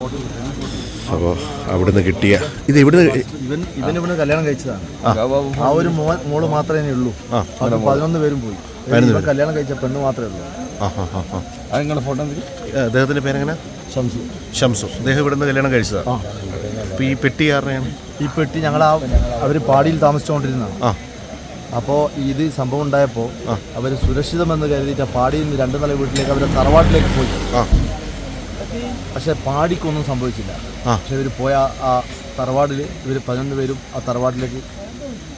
അപ്പോൾ അവിടുന്ന് കിട്ടിയ ഇത് ഇവനിവിടെ കല്യാണം കഴിച്ചതാണ്. ആ ഒരു മോള് മാത്രമേ ഉള്ളൂ. 11 പേരും പോയി. കല്യാണം കഴിച്ച പെണ്ണ് മാത്രമേ ഉള്ളൂ. നിങ്ങളുടെ ഫോട്ടോ അദ്ദേഹത്തിൻ്റെ പേരെങ്ങനെ? ഷംസു. അദ്ദേഹം ഇവിടുന്ന് കല്യാണം കഴിച്ചതാണ്. അപ്പോൾ ഈ പെട്ടി ആരുടെയാണ്? ഈ പെട്ടി അവർ പാടിയിൽ താമസിച്ചുകൊണ്ടിരുന്നതാണ്. അപ്പോൾ ഇത് സംഭവം ഉണ്ടായപ്പോൾ അവർ സുരക്ഷിതമെന്ന് കരുതിയിട്ട് പാടിയിൽ നിന്ന് 2 നില വീട്ടിലേക്ക് അവരുടെ തറവാട്ടിലേക്ക് പോയി. പക്ഷെ പാടിക്കൊന്നും സംഭവിച്ചില്ല. പക്ഷെ ഇവർ പോയ ആ തറവാടിൽ 11 പേരും ആ തറവാട്ടിലേക്ക്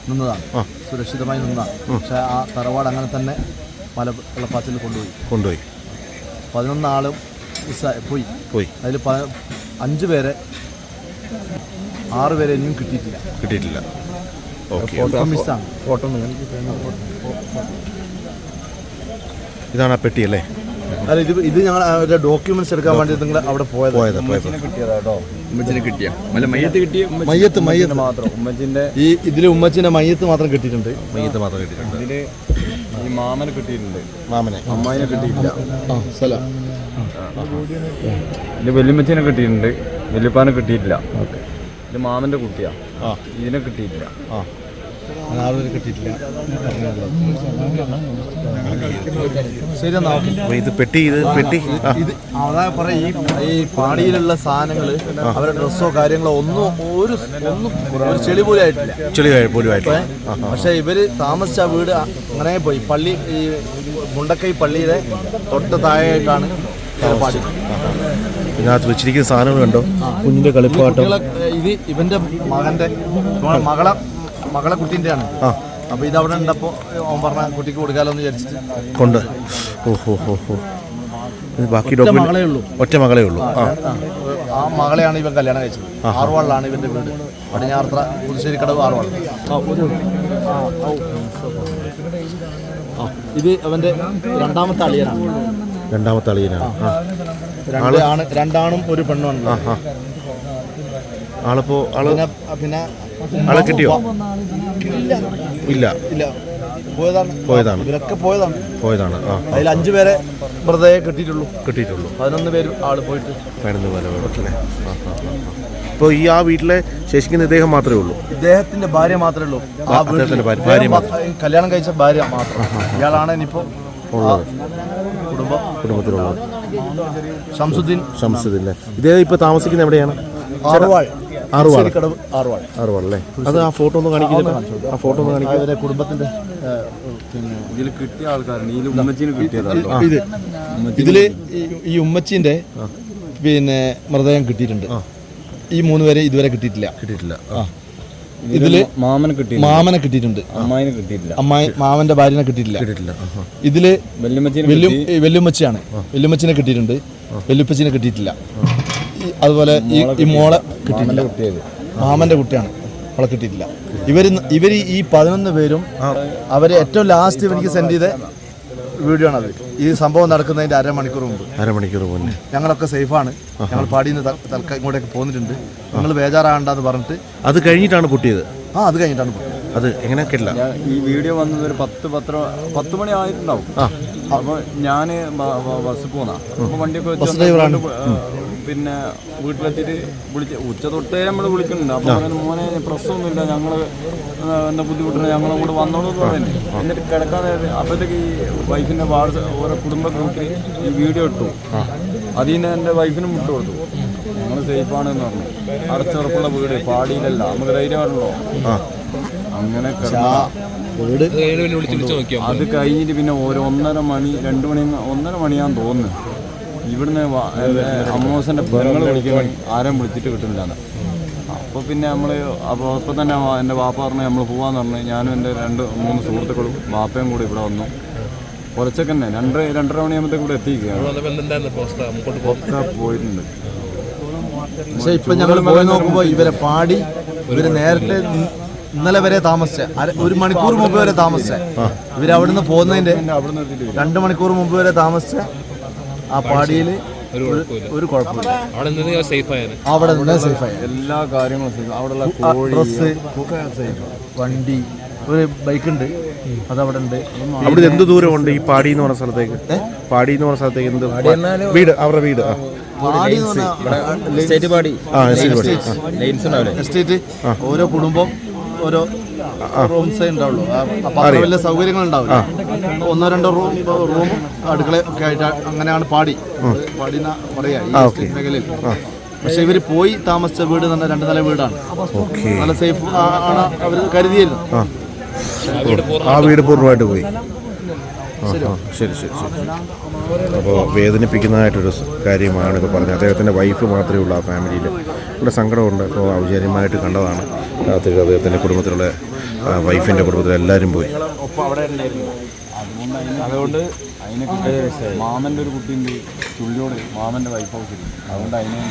നിന്നതാണ്, സുരക്ഷിതമായി നിന്നതാണ്. പക്ഷെ ആ തറവാട് അങ്ങനെ തന്നെ വെള്ളപ്പാച്ചിൽ കൊണ്ടുപോയി. 11 ആളും പോയി. അതിൽ 5 പേരെ 6 പേരെ ഇനിയും കിട്ടിയിട്ടില്ല. മിസ്സാണ്. ഇതാണ് ആ പെട്ടി അല്ലേ? അല്ല, ഇത് ഞങ്ങൾ അവരുടെ ഡോക്യുമെന്റ്സ് എടുക്കാൻ വേണ്ടി നിങ്ങൾ അവിടെ പോയത്. മയ്യത്ത് മാത്രം. ഇതിൽ ഉമ്മച്ചിന്റെ മയ്യത്ത് മാത്രം കിട്ടിയിട്ടുണ്ട്. ഇതില് ഈ മാമനെ കിട്ടിയിട്ടുണ്ട്. അമ്മായിനെ കിട്ടിയിട്ടില്ല. ഇത് വല്യമ്മച്ചിനെ കിട്ടിയിട്ടുണ്ട്. വല്യപ്പാനെ കിട്ടിയിട്ടില്ല. ഇത് മാമന്റെ കുട്ടിയാ. ഇതിനെ കിട്ടിയിട്ടില്ല. ശരി, ഇത് പെട്ടി അതാ പറയാ, ഈ പാടിയിലുള്ള സാധനങ്ങൾ അവരുടെ ഡ്രസ്സോ കാര്യങ്ങളോ ഒന്നും ഒരു ചെളി പോലും ആയിട്ടില്ല. പക്ഷെ ഇവര് താമസിച്ച വീട് അങ്ങനെ പോയി. പള്ളി, ഈ മുണ്ടക്കൈ പള്ളിയുടെ തൊട്ട് താഴെയായിട്ടാണ് പാടി. ഇതിനകത്ത് വെച്ചിരിക്കുന്ന സാധനങ്ങൾ കണ്ടോ? കുഞ്ഞിന്റെ കളിപ്പാട്ടം. ഇത് ഇവന്റെ മകളെ കുട്ടീൻ്റെയാണ്. അപ്പോൾ ഇതവിടെ ഉണ്ടപ്പോൾ അവൻ പറഞ്ഞ കുട്ടിക്ക് കൊടുക്കാലോ എന്ന് വിചാരിച്ചിട്ട് കൊണ്ട്. ബാക്കി ഒറ്റ മകളേ ഉള്ളൂ. ആ മകളെയാണ് ഇവൻ കല്യാണം കഴിച്ചത്. ആറുവാളിലാണ് ഇവന്റെ വീട്. പടിഞ്ഞാറത്ര പുതുശ്ശേരിക്കടവ് ആറുവാൾ. ഇത് അവന്റെ രണ്ടാമത്തെ അളിയനാണ്. രണ്ടാണും ഒരു പെണ്ണുമാണ്. പിന്നെ ആളെ കിട്ടിയോ? ഇല്ല, പോയതാണ്. ഇവരൊക്കെ പോയതാണ്. അതിൽ 5 പേരെ വെറുതെ കിട്ടിയിട്ടുള്ളൂ. 11 പേര് ആള് പോയിട്ട് 11 പേരെ. ഇപ്പോൾ ആ വീട്ടിലെ ശേഷിക്കുന്ന ഇദ്ദേഹം മാത്രമേ ഉള്ളൂ. ഇദ്ദേഹത്തിന്റെ ഭാര്യ മാത്രമേ ഉള്ളൂ. കല്യാണം കഴിച്ച ഭാര്യ മാത്രം. ഇയാളാണ് ഇനിയിപ്പോ കുടുംബത്തിലുള്ളത്. ഷംസുദ്ദീൻ. ഇദ്ദേഹം ഇപ്പൊ താമസിക്കുന്നത് എവിടെയാണ്? ആറുവാൾ അല്ലേ? അത് ആ ഫോട്ടോ ഒന്ന് കാണിക്കുന്നത്. കുടുംബത്തിന്റെ ഇതിൽ കിട്ടിയ ആൾക്കാരാണ്. ഇതിൽ ഉമ്മച്ചീനെ കിട്ടിയതാണ്. ഇതില് ഈ ഉമ്മച്ചീന്റെ പിന്നെ മൃതദേഹം കിട്ടിയിട്ടുണ്ട്. ഈ 3 പേരെ ഇതുവരെ കിട്ടിയിട്ടില്ല. ഇതില് മാമനെ കിട്ടിയിട്ടുണ്ട്. മാമന്റെ ഭാര്യനെ കിട്ടിയിട്ടില്ല. ഇതില് വെല്ലുമ്മച്ചിയാണ്. വെല്ലുമ്മച്ചിനെ കിട്ടിയിട്ടുണ്ട്. വെല്ലുപ്പച്ചിനെ കിട്ടിയിട്ടില്ല. അതുപോലെ ഈ മോളെ കിട്ടിയിട്ടില്ല. മാമന്റെ കുട്ടിയാണ്, അവളെ കിട്ടിയിട്ടില്ല. ഇവര് ഈ 11 പേരും അവര് ഏറ്റവും ലാസ്റ്റ് എനിക്ക് സെൻഡ് ചെയ്ത വീഡിയോ ആണത്. ഈ സംഭവം നടക്കുന്നതിന്റെ അരമണിക്കൂർ മുമ്പ്. ഞങ്ങളൊക്കെ സേഫാണ്. ഞങ്ങൾ പാടിയിൽ നിന്ന് തൽക്കാലം ഇങ്ങോട്ടേക്ക് പോന്നിട്ടുണ്ട്. നിങ്ങൾ ബേജാറാകണ്ടെന്ന് പറഞ്ഞിട്ട്. അത് കഴിഞ്ഞിട്ടാണ് പൊട്ടിയത്? അത് കഴിഞ്ഞിട്ടാണ് പൊട്ടിയത്. അത് എങ്ങനെ കേട്ടില്ല? ഈ വീഡിയോ വന്നത് ഒരു 10 മണി ആയിട്ടുണ്ടാവും. അപ്പോൾ ഞാൻ ബസ് പോന്നാ. അപ്പോൾ വണ്ടിയൊക്കെ പിന്നെ വീട്ടിലെത്തിയിട്ട് ഉച്ച തൊട്ടേ നമ്മൾ വിളിക്കുന്നുണ്ട്. അപ്പോൾ മോനെ പ്രശ്നമൊന്നുമില്ല, ഞങ്ങൾ എന്താ ബുദ്ധിമുട്ടില്ല, ഞങ്ങളെ കൂടെ വന്നോളൂ എന്ന് പറയുന്നത്. എന്നിട്ട് കിടക്കാതെ അപ്പോഴത്തേക്ക് ഈ വൈഫിൻ്റെ ഓരോ കുടുംബ ഗ്രൂപ്പിൽ ഈ വീഡിയോ ഇട്ടു. അതിൽ നിന്ന് എൻ്റെ വൈഫിനും വിട്ടു കൊടുത്തു. ഞങ്ങൾ സേഫാണെന്ന് പറഞ്ഞു. അടച്ചുറപ്പുള്ള വീട്, പാടിയിലല്ല, നമുക്ക് ധൈര്യമാണല്ലോ. അങ്ങനെ അത് കഴിഞ്ഞിട്ട് പിന്നെ 1:30 മണി 2 മണി 1:30 മണിയാന്ന് തോന്നുന്നു. ഇവിടുന്ന് അമ്മോസൻ്റെ പെങ്ങൾ വിളിക്കാൻ ആരും വിളിച്ചിട്ട് കിട്ടുന്നില്ല. അപ്പോൾ പിന്നെ അപ്പോൾ തന്നെ എൻ്റെ വാപ്പ പറഞ്ഞു നമ്മൾ പോകാമെന്ന് പറഞ്ഞു. ഞാനും എൻ്റെ 2-3 സുഹൃത്തുക്കളും വാപ്പയും കൂടി ഇവിടെ വന്നു. കുറച്ചൊക്കെ തന്നെ 2-2:30 മണിയാകുമ്പോഴത്തേക്ക് ഇവിടെ എത്തിയിരിക്കുകയാണ്. പോയിട്ടുണ്ട്. പക്ഷേ ഇപ്പം ഞങ്ങൾ പോയി നോക്കുമ്പോൾ ഇവരെ നേരത്തെ ഇന്നലെ വരെ താമസിച്ച 1 മണിക്കൂർ മുമ്പ് വരെ താമസിച്ച ഇവരവിടുന്ന് പോകുന്നതിൻ്റെ 2 മണിക്കൂർ മുമ്പ് വരെ താമസിച്ച ആ പാടിയിൽ ഒരു കുഴപ്പമില്ല. അവിടെ നിന്ന് സേഫായി. എല്ലാ കാര്യങ്ങളും അവിടെയുള്ള ഡ്രസ്സ്, വണ്ടി, ഒരു ബൈക്കുണ്ട്, അതവിടെ ഉണ്ട്. അവിടെ എന്ത് ദൂരമുണ്ട് ഈ പാടി എന്ന് പറഞ്ഞ സ്ഥലത്തേക്ക്? പാടി എന്ന് പറഞ്ഞ സ്ഥലത്തേക്ക് എന്ത് വീട്? അവരുടെ വീട് എസ്റ്റേറ്റ്. ഓരോ കുടുംബം ഓരോ റൂംസേ ഉണ്ടാവുള്ളൂ. അപ്പൊ അത്ര വലിയ സൗകര്യങ്ങൾ ഉണ്ടാവില്ല. 1-2 റൂമും അടുക്കള ഒക്കെ ആയിട്ട് അങ്ങനെയാണ് പാടി പറയാ ഈ എസ്റ്റേറ്റ് മേഖലയിൽ. പക്ഷെ ഇവര് പോയി താമസിച്ച വീട് തന്നെ 2 നില വീടാണ്. നല്ല സേഫ് ആണ് അവർ കരുതിയിരുന്നു. ആ വീട് പൂർണ്ണമായിട്ട് പോയി. ശരി. അപ്പോൾ വേദനിപ്പിക്കുന്നതായിട്ടൊരു കാര്യമാണ് ഇപ്പോൾ പറഞ്ഞത്. അദ്ദേഹത്തിൻ്റെ വൈഫ് മാത്രമേ ഉള്ളൂ ആ ഫാമിലിയിൽ. ഇവിടെ സങ്കടമുണ്ട്. അപ്പോൾ ഔചാര്യമായിട്ട് കണ്ടതാണ്. രാത്രി അദ്ദേഹത്തിൻ്റെ കുടുംബത്തിലുള്ള വൈഫിൻ്റെ കുടുംബത്തിൽ എല്ലാവരും പോയി. അതുകൊണ്ട് അതിനെ മാമൻ്റെ ഒരു കുട്ടിയുണ്ട് ചുള്ളിയോട്, മാമൻ്റെ വൈഫ് ഹൗസിൽ. അതുകൊണ്ട് അതിനെ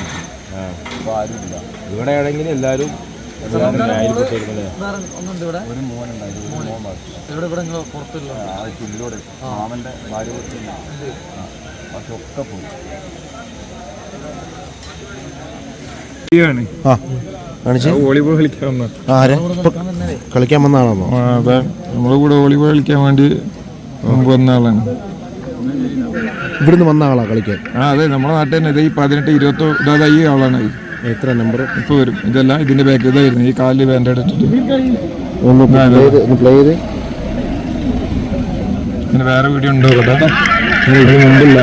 ഇപ്പോൾ ആരുമില്ല. ഇവിടെ ആണെങ്കിൽ എല്ലാവരും ഒരു മോനുണ്ടായിരുന്നു. ചുള്ളിയോട് മാമൻ്റെ ഭാര്യ പക്ഷെ ഒക്കെ പോയി. വോളിബോൾ കളിക്കാൻ കളിക്കാൻ വന്നതാണോ? അതെ, നമ്മളെ കൂടെ വോളിബോൾ കളിക്കാൻ വേണ്ടി വന്ന ആളാണ്. ഇവിടുന്ന് വന്ന ആളാ കളിക്കാൻ? അതെ, നമ്മുടെ നാട്ടിൽ തന്നെ. ഇത് ഈ 18-20 ഈ ആളാണ്. എത്ര നമ്പർ ഇപ്പോൾ വരും? ഇതെല്ലാം ഇതിന്റെ ബാക്ക് ഇതായിരുന്നു. ഈ കാലിൽ ബാൻഡേഡ് ഇട്ടിട്ട് പിന്നെ വേറെ വീഡിയോ ഉണ്ടോ കേട്ടോ? മുമ്പില്ല.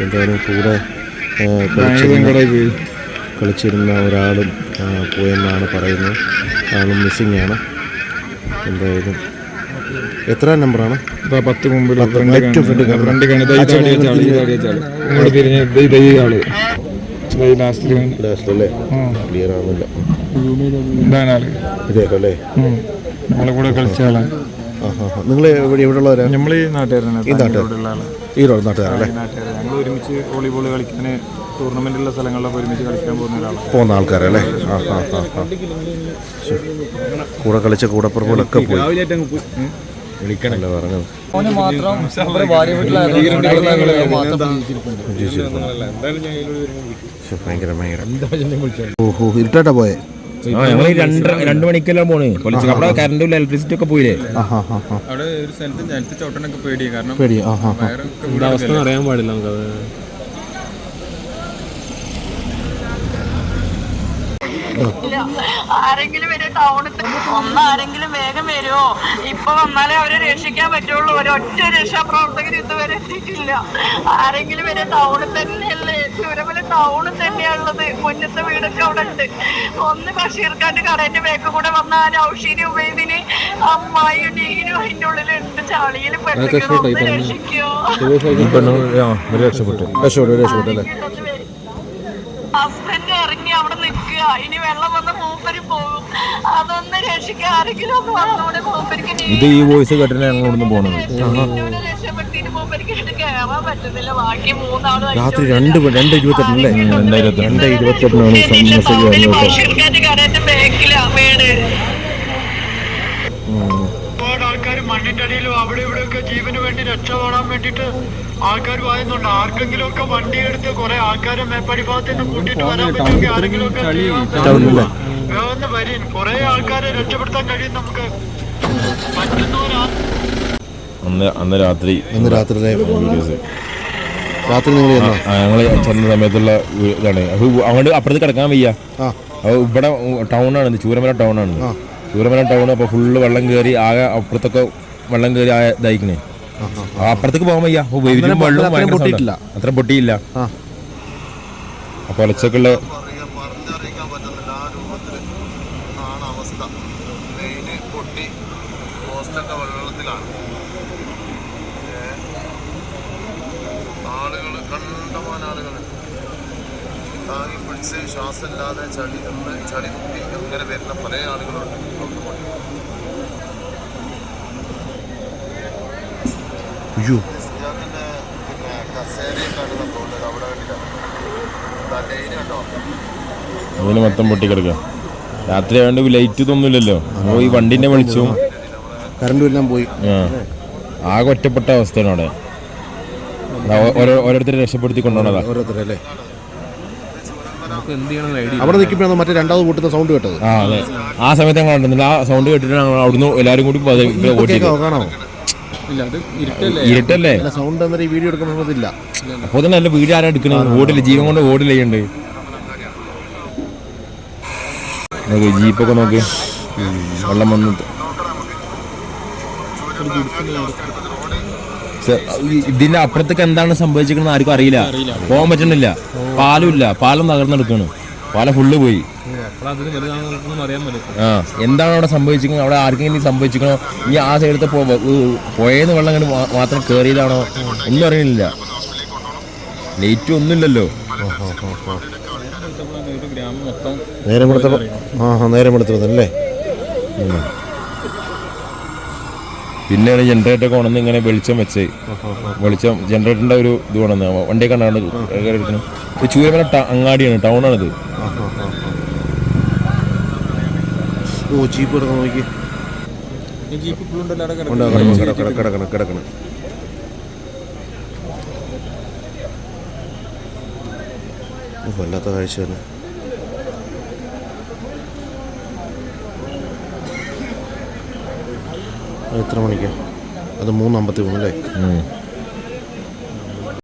എന്തായാലും കൂടെ കളിച്ചിരുന്ന ഒരാളും പോയെന്നാണ് പറയുന്നത്. ആളും മിസ്സിംഗ് ആണ്. എന്തായാലും എത്ര നമ്പറാണ്? 10 മുമ്പിൽ ഫ്രണ്ട് തിരിഞ്ഞ് ലാസ്റ്റിലല്ലേ? ക്ലിയർ ആവുന്നില്ല. ഇതാണ് ആള്. ഇതേക്കല്ലേ നമ്മളെ കൂടെ കളിച്ച ആളാണ്. നിങ്ങൾ എവിടെയുള്ളവരാ? നമ്മൾ ഈ നാട്ടുകാരനാണ്. ഈ നാട്ടുകാരല്ലേ? ഞങ്ങൾ ഒരുമിച്ച് വോളിബോൾ കളിക്കാൻ ടൂർണമെന്റുള്ള സ്ഥലങ്ങളിലൊക്കെ ഒരുമിച്ച് കളിക്കാൻ പോകുന്ന ആൾക്കാരല്ലേ? കൂടെ കളിച്ച കൂടപ്പുറങ്ങളൊക്കെ പോയി. വിളിക്കണല്ലോ പറഞ്ഞത്. ഭയങ്കര ഓഹോ, ഇരുട്ടാ പോയെ? ഞങ്ങൾ 2 മണിക്കെല്ലാം പോണ്. അവിടെ കറണ്ടും ഇലക്ട്രിസിറ്റി ഒക്കെ പോയില്ലേ? അവിടെ ഒരു സ്ഥലത്ത് നിലത്ത് ചവിട്ടനൊക്കെ പേടിയാ. കാരണം അവസ്ഥ അറിയാൻ പാടില്ല നമുക്ക്. ആരെങ്കിലും വരെ ടൗണിൽ ആരെങ്കിലും വേഗം വരുമോ? ഇപ്പൊ വന്നാലേ അവരെ രക്ഷിക്കാൻ പറ്റുള്ളൂ. ഒരൊറ്റ രക്ഷാപ്രവർത്തകർ ഇതുവരെ എത്തിയിട്ടില്ല. ആരെങ്കിലും വരെ ടൗണിൽ തന്നെയല്ലേ? ചുരമല ടൗണിൽ തന്നെയാണുള്ളത്. മുന്നത്തെ വീടൊക്കെ അവിടെ ഉണ്ട്. ഒന്ന് ബഷീർക്കാട്ട് കടേന്റെ ബാക്ക് കൂടെ വന്ന ആ ഔഷീനി ഉപയോഗിന് അമ്മായിയും നീനും അതിന്റെ ഉള്ളിലുണ്ട്. ചളിയിൽ പെട്ടെന്ന് രക്ഷിക്കോ? രക്ഷപ്പെട്ടല്ലേ? ഹസ്ബൻഡ് ഇറങ്ങി അവിടെ നിൽക്കുക. ഇനി വെള്ളം വന്ന് മൂപ്പര് പോകും. അതൊന്ന് രക്ഷിക്കാൻ ആരെങ്കിലും ഒന്ന് വന്നോടെ. മൂപ്പരിക്ക് ഇത് ഈ വോയിസ് കേട്ടിട്ട് ഞങ്ങളൊന്നും പോണത്. രക്ഷപ്പെട്ടിട്ട് മൂപ്പരിക്ക് ഇത് കയറാൻ പറ്റുന്നില്ല. ബാക്കി 3 ആള് രാത്രി 2:28 കടന്റെ ബാക്കിലാ വീട്. ആൾക്കാർ മണ്ണിന്റെ അടിയിലും അവിടെ ഇവിടെയൊക്കെ ജീവന് വേണ്ടി രക്ഷപ്പെടാൻ വേണ്ടിട്ട് ആൾക്കാർ പറയുന്നുണ്ട്. ആർക്കെങ്കിലും ഒക്കെ വണ്ടി എടുത്ത് കുറെ ആൾക്കാരെ മേപ്പടിഭാഗത്ത് നിന്ന് കൂട്ടിയിട്ട് വരാൻ പറ്റുമെങ്കിൽ ആരെങ്കിലും ഒക്കെ വേഗം വരും. കുറെ ആൾക്കാരെ രക്ഷപ്പെടുത്താൻ കഴിയും നമുക്ക് പറ്റുന്നവരാ. അന്ന് രാത്രി നിങ്ങൾ ഞങ്ങൾ ചെന്ന സമയത്തുള്ള ഇതാണ്. അങ്ങോട്ട് അപ്പുറത്ത് കിടക്കാൻ വയ്യ. ഇവിടെ ടൗണാണ്, ചൂരമല ടൗണാണ്. ചൂരമല ടൗൺ. അപ്പോൾ ഫുള്ള് വെള്ളം കയറി ആകെ അപ്പുറത്തൊക്കെ വെള്ളം കയറി ഇതായിക്കണേ. അപ്പുറത്തേക്ക് പോകാൻ വയ്യ. അത്ര പൊട്ടിയില്ല. അപ്പൊ ഒലച്ചൊക്കെയുള്ള താങ്ങി പിടിച്ച് ശ്വാസമില്ലാതെ ചളി നിന്ന് ചളി കുത്തി അങ്ങനെ വരുന്ന പല ആളുകളുണ്ട്. അയ്യോ, അതിന് മൊത്തം പൊട്ടിക്കിടക്കുക. രാത്രി ആയതുകൊണ്ട് ലൈറ്റ് ഇതൊന്നുമില്ലല്ലോ. അപ്പോൾ ഈ വണ്ടിന്റെ വെളിച്ചവും കറണ്ടും എല്ലാം പോയി. ആകെ ഒറ്റപ്പെട്ട അവസ്ഥയാണ് അവിടെ. ഓരോരുത്തരെ രക്ഷപ്പെടുത്തി കൊണ്ടുപോകണതാ. ഓരോരുത്തരല്ലേ? അവിടെ നിൽക്കുമ്പോഴാണ് മറ്റേ രണ്ടാമത് കൂട്ടുന്ന സൗണ്ട് കേട്ടത്. ആ അതെ, ആ സമയത്ത് ഞങ്ങൾ കണ്ടിരുന്നില്ല. ആ സൗണ്ട് കേട്ടിട്ട് ഞങ്ങൾ അവിടുന്ന് എല്ലാവരും കൂടി കാണാമോ? ഇരുട്ടല്ലേ സൗണ്ട് എന്നൊരു ഈ വീഡിയോ എടുക്കുമ്പോൾ ഇല്ല. അപ്പോൾ തന്നെ നല്ല വീഡിയോ ആരാ എടുക്കണത്? ഓടില്ല, ജീവൻ കൊണ്ട് ഓടില്ലുണ്ട്. ജീപ്പൊക്കെ നോക്ക്, വെള്ളം വന്ന് ഇതിന്റെ അപ്പുറത്തേക്ക് എന്താണ് സംഭവിച്ചിരിക്കുന്നത് ആർക്കും അറിയില്ല. പോകാൻ പറ്റണില്ല. പാലും ഇല്ല, പാലം തകർന്നെടുക്കാണ്. പാലം ഫുള്ള് പോയി. ആ എന്താണ് അവിടെ സംഭവിച്ചിരിക്കുന്നത്? അവിടെ ആർക്കെങ്കിലും സംഭവിച്ചിരിക്കണോ? ഇനി ആ സൈഡത്തെ പോയെന്ന് വെള്ളം കണ്ട് മാത്രം കയറിയതാണോ ഒന്നും അറിയില്ല. ലൈറ്റും ഒന്നുമില്ലല്ലോ. നേരം എടുത്തല്ലേ. പിന്നെയാണ് ജനറേറ്റർ കൊണ്ടുവന്ന് ഇങ്ങനെ വെളിച്ചം വെച്ച്, വെളിച്ചം ജനറേറ്ററിന്റെ ഒരു ഇത് കൊണ്ടുവന്ന് വണ്ടിയെ കണ്ടാണ് എടുക്കണം. ചൂരമല അങ്ങാടിയാണ്, ടൗണാണിത്. ജീപ്പ് നോക്കി കിടക്കണം. വല്ലാത്ത കാഴ്ച തന്നെ. എത്ര മണിക്കാ? അത് 3:53 അല്ലേ?